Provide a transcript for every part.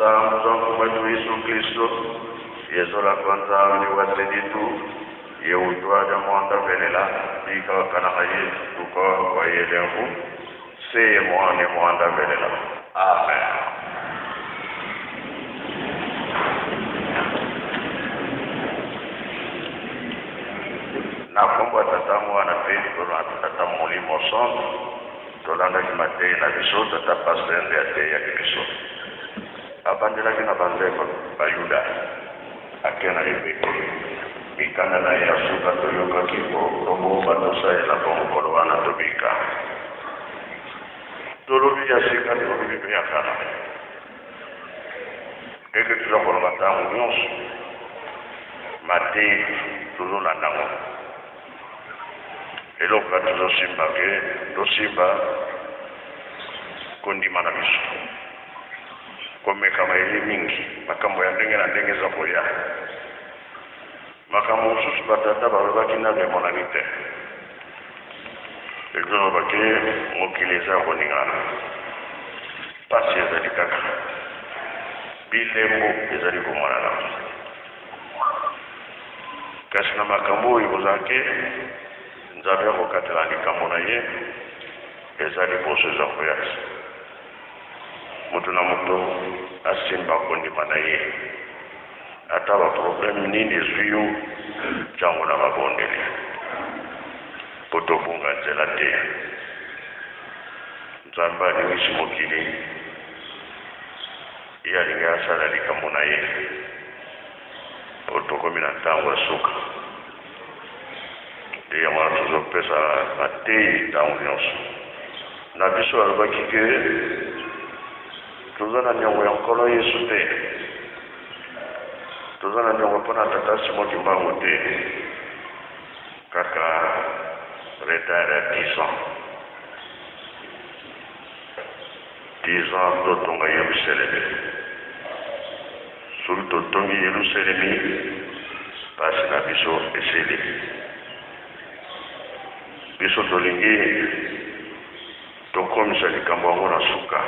msamu zangu mwetu Yesu Kristo yezo la kwanza ni waseditu yeutwaja mwanda velela ika wakana haye tuko kwa yelengu seye mwane mwanda velela. Amen. Na kumba tatamu anapeni kuna tatamu mulimo son tolanda kimatei na biso tatapasende ya teya kibiso abandela kina bandeko bayuda akena ebeke mikana na ya suka toyoka kiko robo batosa ela bongolo wana tobika tolobi ya sika tolobi ya kana eke tuloko matamu nyonso matei tuzola nango eloko tuzosimba ke tosimba kondima na biso komeka maele mingi makambo ya ndenge na ndenge za koya makambo mosusu batata balobaki nano emonani te ezolobaki mokili eza koningana pasi ezali kaka bilembo ezali komonana kasi na makambo oyo kozalaki nzambe akokatela likambo na ye eza liboso eza koya mutu na mutu asimba kondima na ye ata baproblème nini ezwi yo ntango na mabondeli po tobunga nzela te nzambe alingisi mokili ye alingi asala likambo na ye po tokomi na ntango ya suka te yango wana tozopesa mateyi ntango nyonso na biso alobaki ke toza na niongo ya nkolo yesu te toza na niongo mpona tata simoki mbango te kaka retard ya 10 ans 10 ans totonga yerusalemi soki totongi yerusalemi pasi na biso esili biso tolingi tokomisa likambo yango na suka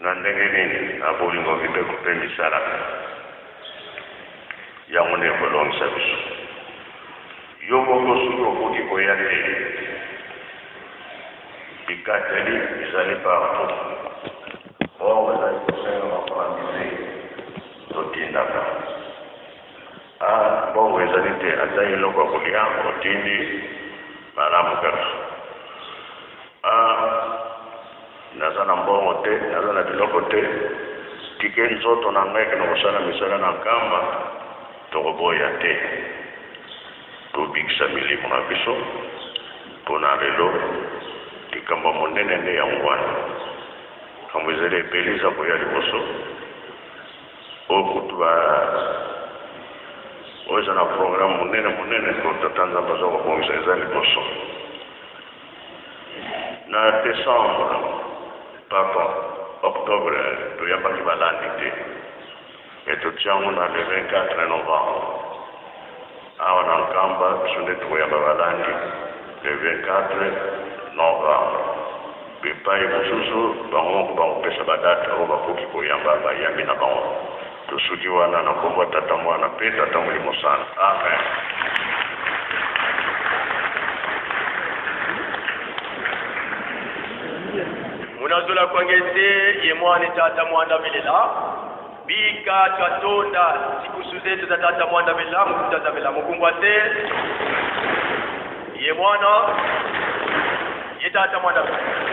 na ndenge nini na bolingo mibeko mpe misala yango nde ekolongisa biso yo moko soki okoki koya te bikateli ezali partout or ezali kosenga bapandisi totindaka bongo ezali te ata eloko ya kolia otindi malamu kaka naza na mbongo te naza na biloko te tike nzoto na ngai kena kosala misala na nkamba tokoboya te tobikisa milimo na biso mpona lelo likambo monene nde yango wana kambo ezali ebele eza koya liboso oyo kutu oyo eza na programme monene to tata nzambe aza kobongisa eza liboso na décembre octobre toyambaki balandi te e totiango na le 24 novembre awa na nkamba biso nde tokoyamba balandi le 24 novembre bipai mosusu bango moko bakopesa badate oyo bakoki koyamba bayambi na bango tosuki wana na kombo tata mwana mpe tata molimo sana. Amen. Munazola kwangeze ye mwana tata mwanda belela bika katonda siku zetu za tata mwanda belela mkutata belela mukungwate ye mwana ye tata mwanda belela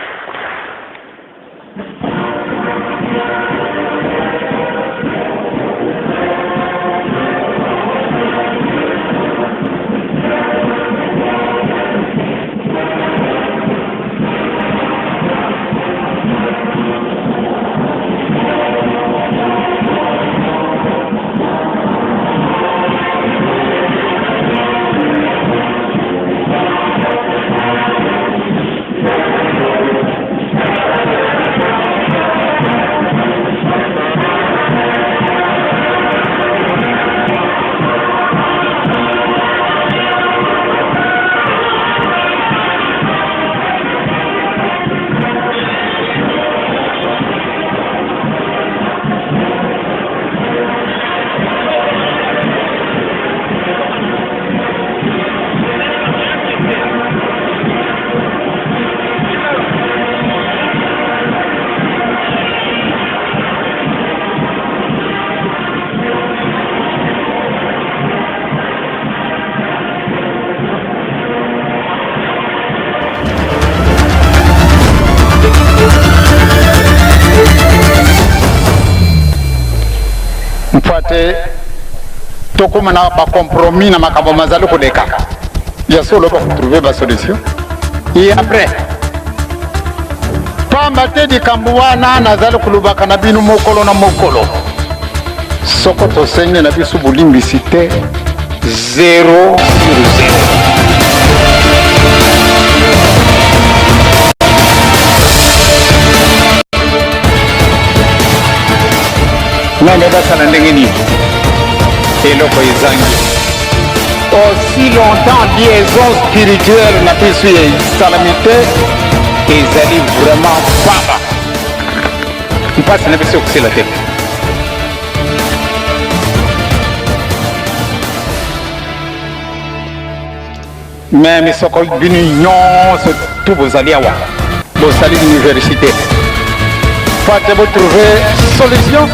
ke tokomana ba compromis na makambo mazali koleka ya solo ba trouver ba solution et après pamba te likambo wana nazali kolobaka na bino mokolo na mokolo soko tosenge na biso bolimbisi te 0 sur 0. Nanga basala ndenge nini eloko ezangi aussi longtemps liaison spirituelle na biso ya salamité ezali vraiment pamba mpasi na biso yokusila te mais misoko bino nyonso tu bozali awa bosali l'université fate botrouver solution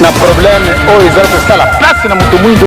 na problème oyo ezali kosala place na moto mwindo